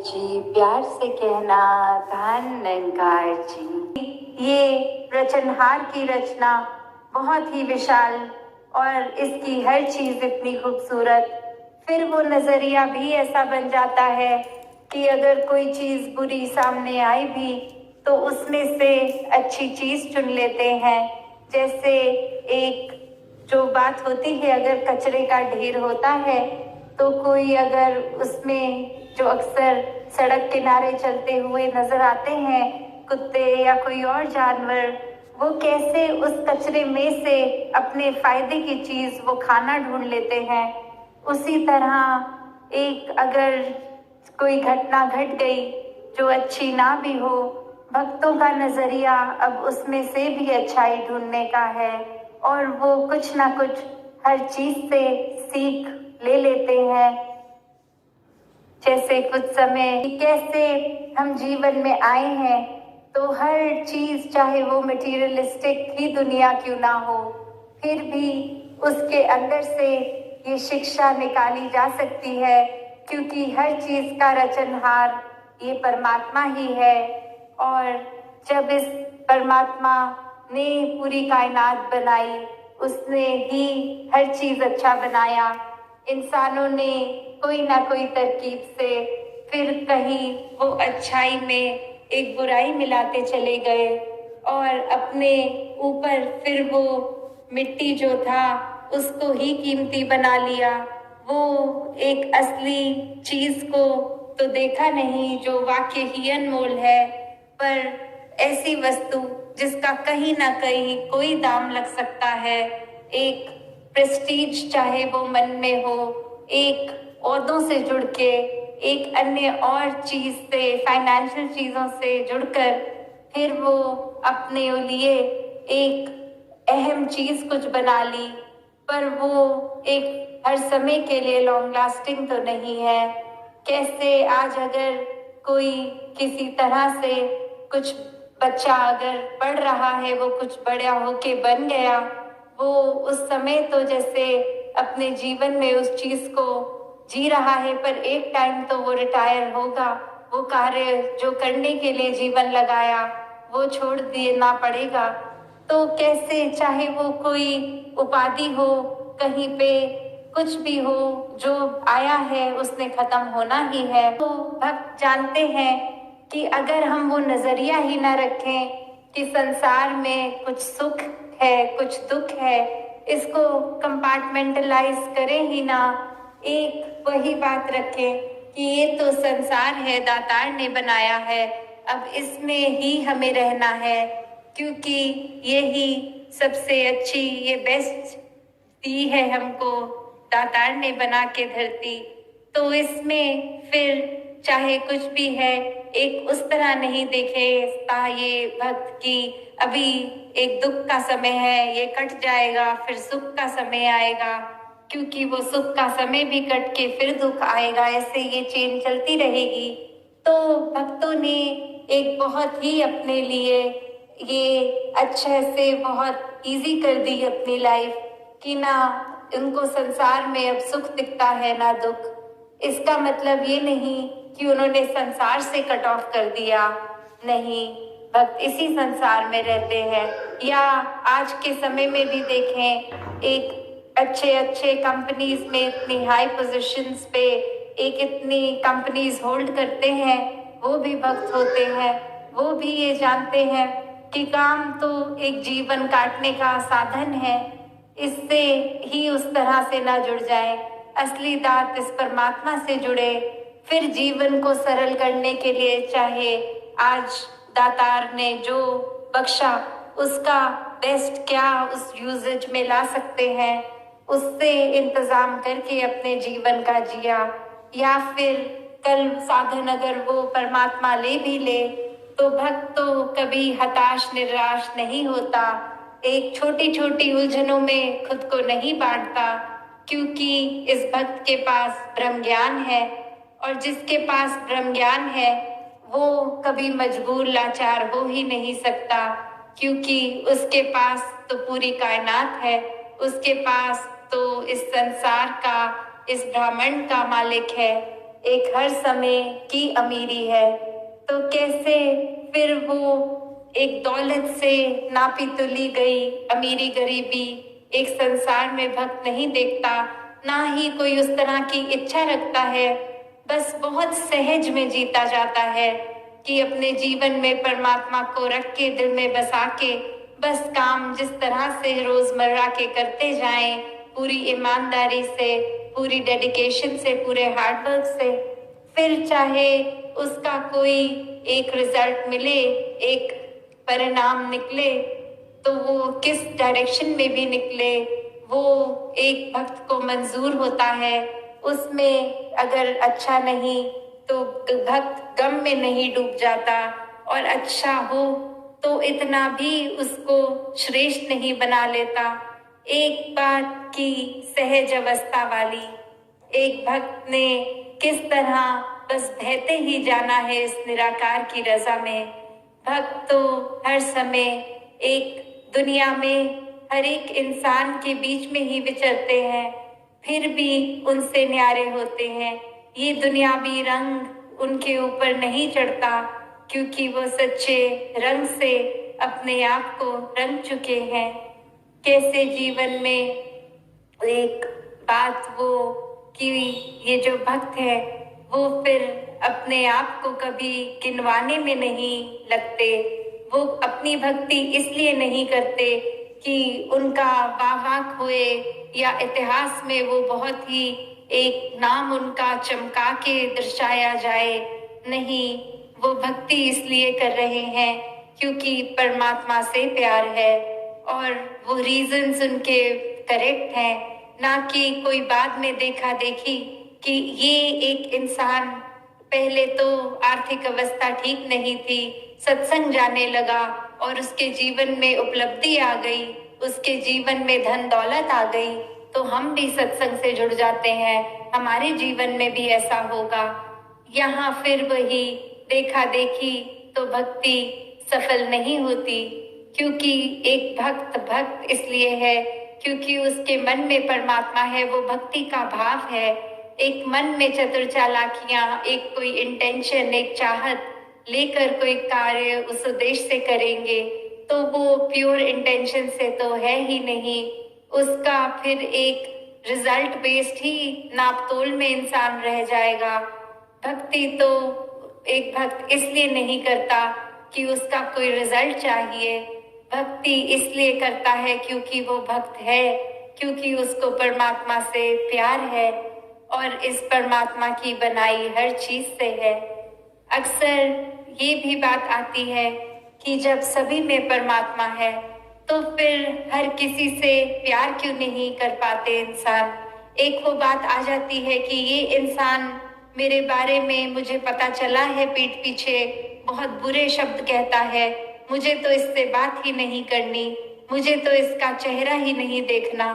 जी, प्यार से कहना धन निरंकार जी। ये रचनहार की रचना बहुत ही विशाल और इसकी हर चीज इतनी खूबसूरत। फिर वो नजरिया भी ऐसा बन जाता है कि अगर कोई चीज बुरी सामने आई भी तो उसमें से अच्छी चीज चुन लेते हैं। जैसे एक जो बात होती है, अगर कचरे का ढेर होता है तो कोई अगर उसमें जो अक्सर सड़क किनारे चलते हुए नजर आते हैं कुत्ते या कोई और जानवर, वो कैसे उस कचरे में से अपने फायदे की चीज वो खाना ढूंढ लेते हैं। उसी तरह एक अगर कोई घटना घट गई जो अच्छी ना भी हो, भक्तों का नजरिया अब उसमें से भी अच्छाई ढूंढने का है और वो कुछ ना कुछ हर चीज से सीख ले लेते हैं। जैसे कुछ समय कैसे हम जीवन में आए हैं तो हर चीज चाहे वो मटेरियलिस्टिक ही दुनिया क्यों ना हो, फिर भी उसके अंदर से ये शिक्षा निकाली जा सकती है, क्योंकि हर चीज का रचनहार ये परमात्मा ही है। और जब इस परमात्मा ने पूरी कायनात बनाई, उसने ही हर चीज अच्छा बनाया। इंसानों ने कोई ना कोई तरकीब से फिर कहीं वो अच्छाई में एक बुराई मिलाते चले गए और अपने ऊपर फिर वो मिट्टी जो था उसको ही कीमती बना लिया। वो एक असली चीज को तो देखा नहीं जो वाकई ही अनमोल है, पर ऐसी वस्तु जिसका कहीं ना कहीं कोई दाम लग सकता है, एक प्रेस्टीज चाहे वो मन में हो, एक ओहदों से जुड़ के, एक अन्य और चीज से, फाइनेंशियल चीजों से जुड़कर फिर वो अपने लिए एक अहम चीज कुछ बना ली, पर वो एक हर समय के लिए लॉन्ग लास्टिंग तो नहीं है। कैसे आज अगर कोई किसी तरह से कुछ बच्चा अगर पढ़ रहा है, वो कुछ बड़ा होके बन गया, वो उस समय तो जैसे अपने जीवन में उस चीज को जी रहा है, पर एक टाइम तो वो रिटायर होगा। वो कार्य जो करने के लिए जीवन लगाया वो छोड़ देना पड़ेगा। तो कैसे चाहे वो कोई उपाधि हो, कहीं पे कुछ भी हो, जो आया है उसने खत्म होना ही है। तो भक्त जानते हैं कि अगर हम वो नजरिया ही ना रखें कि संसार में कुछ सुख है कुछ दुख है, इसको कंपार्टमेंटलाइज करें ही ना, एक वही बात रखें कि ये तो संसार है, दातार ने बनाया है, अब इसमें ही हमें रहना है, क्योंकि ये ही सबसे अच्छी, ये बेस्ट दी है हमको दातार ने बना के धरती। तो इसमें फिर चाहे कुछ भी है, एक उस तरह नहीं देखेता ये भक्त की अभी एक दुख का समय है, ये कट जाएगा, फिर सुख का समय आएगा, क्योंकि वो सुख का समय भी कट के फिर दुख आएगा, ऐसे ये चेन चलती रहेगी। तो भक्तों ने एक बहुत ही अपने लिए ये अच्छे से बहुत इजी कर दी अपनी लाइफ कि ना उनको संसार में अब सुख दिखता है ना दुख। इसका मतलब ये नहीं कि उन्होंने संसार से कट ऑफ कर दिया, नहीं, भक्त इसी संसार में रहते हैं। या आज के समय में भी देखें, एक अच्छे अच्छे कंपनीज में इतनी हाई पोजीशंस पे एक इतनी कंपनीज होल्ड करते हैं, वो भी भक्त होते हैं। वो भी ये जानते हैं कि काम तो एक जीवन काटने का साधन है, इससे ही उस तरह से ना जुड़ जाए, असली दात इस परमात्मा से जुड़े, फिर जीवन को सरल करने के लिए चाहे आज दातार ने जो बख्शा उसका बेस्ट क्या उस यूजेज में ला सकते हैं, उससे इंतजाम करके अपने जीवन का जिया। या फिर कल साधन अगर वो परमात्मा ले भी ले तो भक्त तो कभी हताश निराश नहीं होता, एक छोटी छोटी उलझनों में खुद को नहीं बांटता, क्योंकि इस भक्त के पास ब्रह्म ज्ञान है। और जिसके पास ब्रह्म ज्ञान है वो कभी मजबूर लाचार हो ही नहीं सकता, क्योंकि उसके पास तो पूरी कायनात है, उसके पास तो इस संसार का, इस ब्रह्मांड का मालिक है। एक हर समय की अमीरी है, तो कैसे फिर वो एक दौलत से नापी तुली गई अमीरी गरीबी एक संसार में भक्त नहीं देखता, ना ही कोई उस तरह की इच्छा रखता है। बस बहुत सहज में जीता जाता है कि अपने जीवन में परमात्मा को रख के दिल में बसा के बस काम जिस तरह से रोजमर्रा के करते जाएं, पूरी ईमानदारी से, पूरी डेडिकेशन से, पूरे हार्डवर्क से, फिर चाहे उसका कोई एक रिजल्ट मिले, एक परिणाम निकले, तो वो किस डायरेक्शन में भी निकले, वो एक भक्त को मंजूर होता है। उसमें अगर अच्छा नहीं तो भक्त गम में नहीं डूब जाता, और अच्छा हो तो इतना भी उसको श्रेष्ठ नहीं बना लेता। एक बात की सहज अवस्था वाली एक भक्त ने किस तरह बस बहते ही जाना है इस निराकार की रजा में। भक्त तो हर समय एक दुनिया में हर एक इंसान के बीच में ही विचरते हैं, फिर भी उनसे न्यारे होते हैं। ये दुनियावी रंग उनके ऊपर नहीं चढ़ता, क्योंकि वो सच्चे रंग से अपने आप को रंग चुके हैं। कैसे जीवन में एक बात वो कि ये जो भक्त है वो फिर अपने आप को कभी गिनवाने में नहीं लगते। वो अपनी भक्ति इसलिए नहीं करते कि उनका वाहवाक हुए या इतिहास में वो बहुत ही एक नाम उनका चमका के दर्शाया जाए। नहीं, वो भक्ति इसलिए कर रहे हैं क्योंकि परमात्मा से प्यार है, और वो रीजंस उनके करेक्ट हैं, ना कि कोई बाद में देखा देखी कि ये एक इंसान पहले तो आर्थिक अवस्था ठीक नहीं थी, सत्संग जाने लगा और उसके जीवन में उपलब्धि आ गई, उसके जीवन में धन दौलत आ गई, तो हम भी सत्संग से जुड़ जाते हैं, हमारे जीवन में भी ऐसा होगा। यहाँ फिर वही देखा देखी तो भक्ति सफल नहीं होती, क्योंकि एक भक्त भक्त इसलिए है क्योंकि उसके मन में परमात्मा है, वो भक्ति का भाव है। एक मन में चतुर चालाकियां, एक कोई इंटेंशन, एक चाहत लेकर कोई कार्य उस उद्देश्य से करेंगे तो वो प्योर इंटेंशन से तो है ही नहीं, उसका फिर एक रिजल्ट बेस्ड ही नापतोल में इंसान रह जाएगा। भक्ति तो एक भक्त इसलिए नहीं करता कि उसका कोई रिजल्ट चाहिए, भक्ति इसलिए करता है क्योंकि वो भक्त है, क्योंकि उसको परमात्मा से प्यार है और इस परमात्मा की बनाई हर चीज से है। अक्सर ये भी बात आती है कि जब सभी में परमात्मा है तो फिर हर किसी से प्यार क्यों नहीं कर पाते इंसान। एक वो बात आ जाती है कि ये इंसान मेरे बारे में मुझे पता चला है पीठ पीछे बहुत बुरे शब्द कहता है, मुझे तो इससे बात ही नहीं करनी, मुझे तो इसका चेहरा ही नहीं देखना।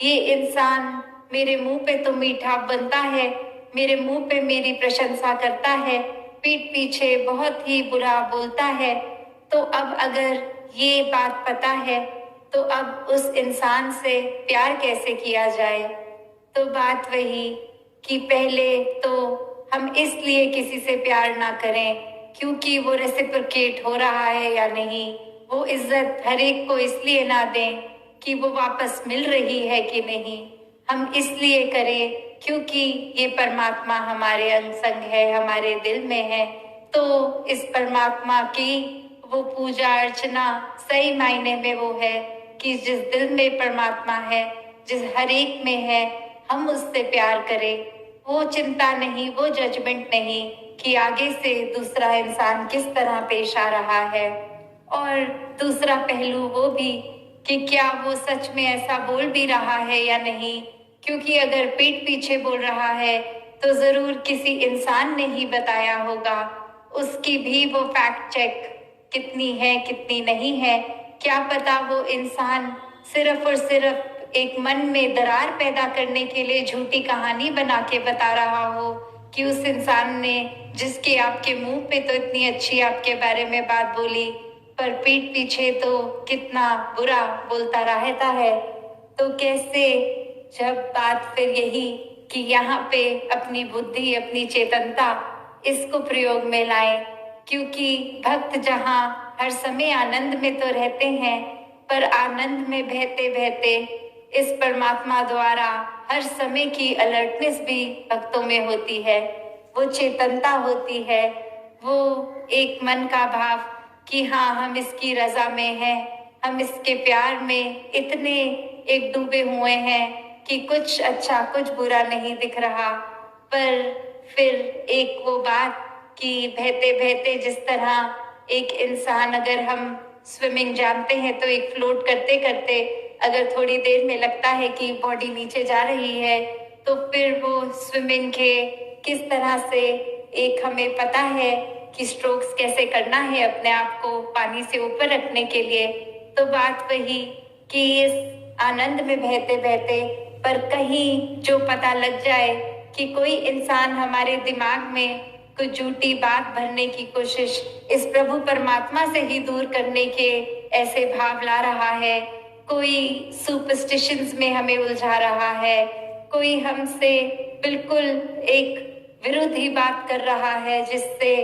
ये इंसान मेरे मुंह पे तो मीठा बनता है, मेरे मुंह पे मेरी प्रशंसा करता है, पीठ पीछे बहुत ही बुरा बोलता है। तो अब अगर ये बात पता है तो अब उस इंसान से प्यार कैसे किया जाए। तो बात वही कि पहले तो हम इसलिए किसी से प्यार ना करें क्योंकि वो रेसिप्रोकेट हो रहा है या नहीं, वो इज्जत हर एक को इसलिए ना दें कि वो वापस मिल रही है कि नहीं, हम इसलिए करें क्योंकि ये परमात्मा हमारे अंग संग है, हमारे दिल में है। तो इस परमात्मा की वो पूजा अर्चना सही मायने में वो है कि जिस दिल में परमात्मा है, जिस हर एक में है, हम उससे प्यार करें। वो चिंता नहीं, वो जजमेंट नहीं कि आगे से दूसरा इंसान किस तरह पेश आ रहा है, और दूसरा पहलू वो भी कि क्या वो सच में ऐसा बोल भी रहा है या नहीं, क्योंकि अगर पीठ पीछे बोल रहा है तो जरूर किसी इंसान ने ही बताया होगा, उसकी भी वो फैक्ट चेक कितनी है कितनी नहीं है, क्या पता वो इंसान सिर्फ और सिर्फ एक मन में दरार पैदा करने के लिए झूठी कहानी बना के बता रहा हो कि उस इंसान ने जिसके आपके मुंह पे तो इतनी अच्छी आपके बारे में बात बोली पर पीठ पीछे तो कितना बुरा बोलता रहता है। तो कैसे जब बात फिर यही कि यहाँ पे अपनी बुद्धि, अपनी चेतनता इसको प्रयोग में लाएं, क्योंकि भक्त जहाँ हर समय आनंद में तो रहते हैं, पर आनंद में बहते बहते इस परमात्मा द्वारा हर समय की अलर्टनेस भी भक्तों में होती है, वो चेतनता होती है, वो एक मन का भाव कि हाँ, हम इसकी रजा में हैं, हम इसके प्यार में इतने एक डूबे हुए हैं कि कुछ अच्छा कुछ बुरा नहीं दिख रहा। पर फिर एक वो बात कि बहते बहते जिस तरह एक इंसान, अगर हम स्विमिंग जानते हैं तो एक फ्लोट करते करते अगर थोड़ी देर में लगता है कि बॉडी नीचे जा रही है, तो फिर वो स्विमिंग के किस तरह से एक हमें पता है कि स्ट्रोक्स कैसे करना है अपने आप को पानी से ऊपर रखने के लिए। तो बात वही कि इस आनंद में बहते बहते पर कहीं जो पता लग जाए कि कोई इंसान हमारे दिमाग में कुछ झूठी बात भरने की कोशिश इस प्रभु परमात्मा से ही दूर करने के ऐसे भाव ला रहा है, कोई सुपरस्टिशंस में हमें उलझा रहा है, कोई हमसे बिल्कुल एक विरुद्ध ही बात कर रहा है, जिससे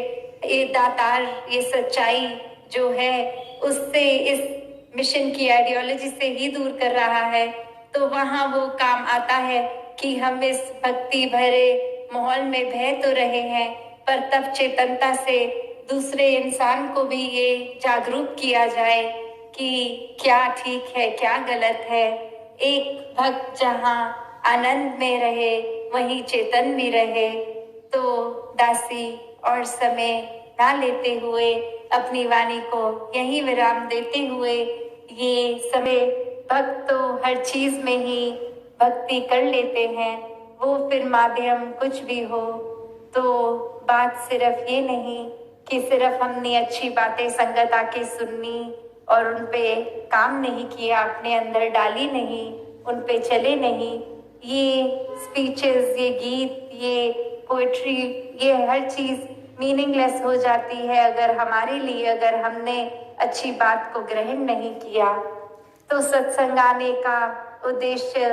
ये दातार, ये सच्चाई जो है उससे, इस मिशन की आइडियोलॉजी से ही दूर कर रहा है, तो वहाँ वो काम आता है कि हम इस भक्ति भरे माहौल में बह तो रहे हैं, पर तब चेतनता से दूसरे इंसान को भी ये जागरूक किया जाए कि क्या ठीक है क्या गलत है। एक भक्त जहाँ आनंद में रहे वहीं चेतन भी रहे। तो दासी और समय ना लेते हुए अपनी वाणी को यही विराम देते हुए, ये समय भक्त तो हर चीज में ही भक्ति कर लेते हैं, वो फिर माध्यम कुछ भी हो। तो बात सिर्फ ये नहीं कि सिर्फ हमने अच्छी बातें संगत आके सुननी और उन पे काम नहीं किया, अपने अंदर डाली नहीं, उन पे चले नहीं। ये स्पीचेस, ये गीत, ये पोएट्री, ये हर चीज मीनिंगलेस हो जाती है अगर हमारे लिए, अगर हमने अच्छी बात को ग्रहण नहीं किया। तो सत्संग आने का उद्देश्य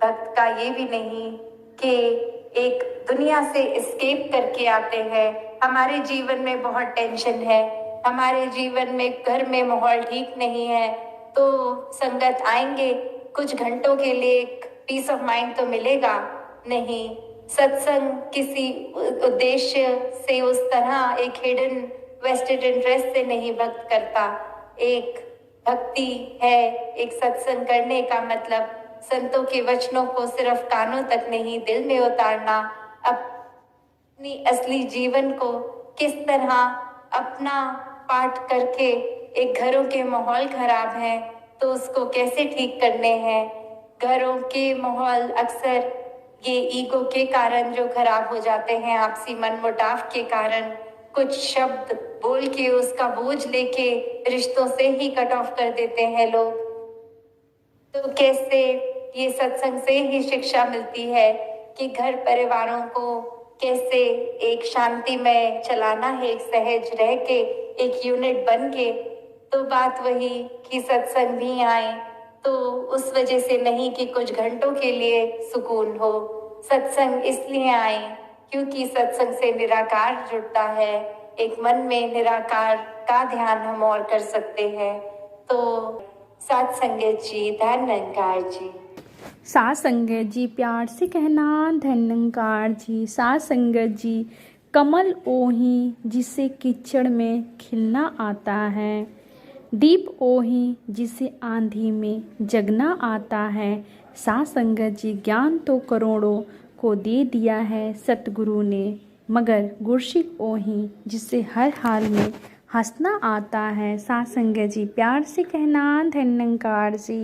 भक्त का ये भी नहीं कि एक दुनिया से एस्केप करके आते हैं। हमारे जीवन में बहुत टेंशन है, हमारे जीवन में घर में माहौल ठीक नहीं है, तो संगत आएंगे, कुछ घंटों के लिए एक पीस ऑफ माइंड तो मिलेगा नहीं। सत्संग किसी उद्देश्य से, उस तरह एक हिडन वेस्टेड इंटरेस्ट से नहीं भक्त करता। एक भक्ति है, एक सत्संग करने का मतलब संतों के वचनों को सिर्फ कानों तक नहीं, दिल में उतारना, अपनी असली जीवन को किस तरह अपना पाठ करके, एक घरों के माहौल खराब है तो उसको कैसे ठीक करने हैं। घरों के माहौल अक्सर ये ईगो के कारण जो खराब हो जाते हैं, आपसी मनमुटाव के कारण, कुछ शब्द बोल के उसका बोझ लेके रिश्तों से ही कट ऑफ कर देते हैं लोग। तो कैसे ये सत्संग से ही शिक्षा मिलती है कि घर परिवारों को कैसे एक शांति में चलाना है, एक सहज रह के, एक यूनिट बन के। तो बात वही कि सत्संग भी आए तो उस वजह से नहीं कि कुछ घंटों के लिए सुकून हो। सत्संग इसलिए आए क्योंकि सत्संग से निराकार जुड़ता है, एक मन में निराकार का ध्यान हम और कर सकते हैं। तो साथ संगत जी, धन निरंकार जी। साथ संगत जी, प्यार से कहना धन निरंकार जी। साथ संगत जी, कमल ओही जिसे कीचड़ में खिलना आता है, दीप ओही जिसे आंधी में जगना आता है। साथ संगत जी, ज्ञान तो करोड़ों को दे दिया है सतगुरु ने, मगर गुरसिक ओही जिसे हर हाल में हंसना आता है। साथ संगत जी, प्यार से कहना धन निरंकार जी।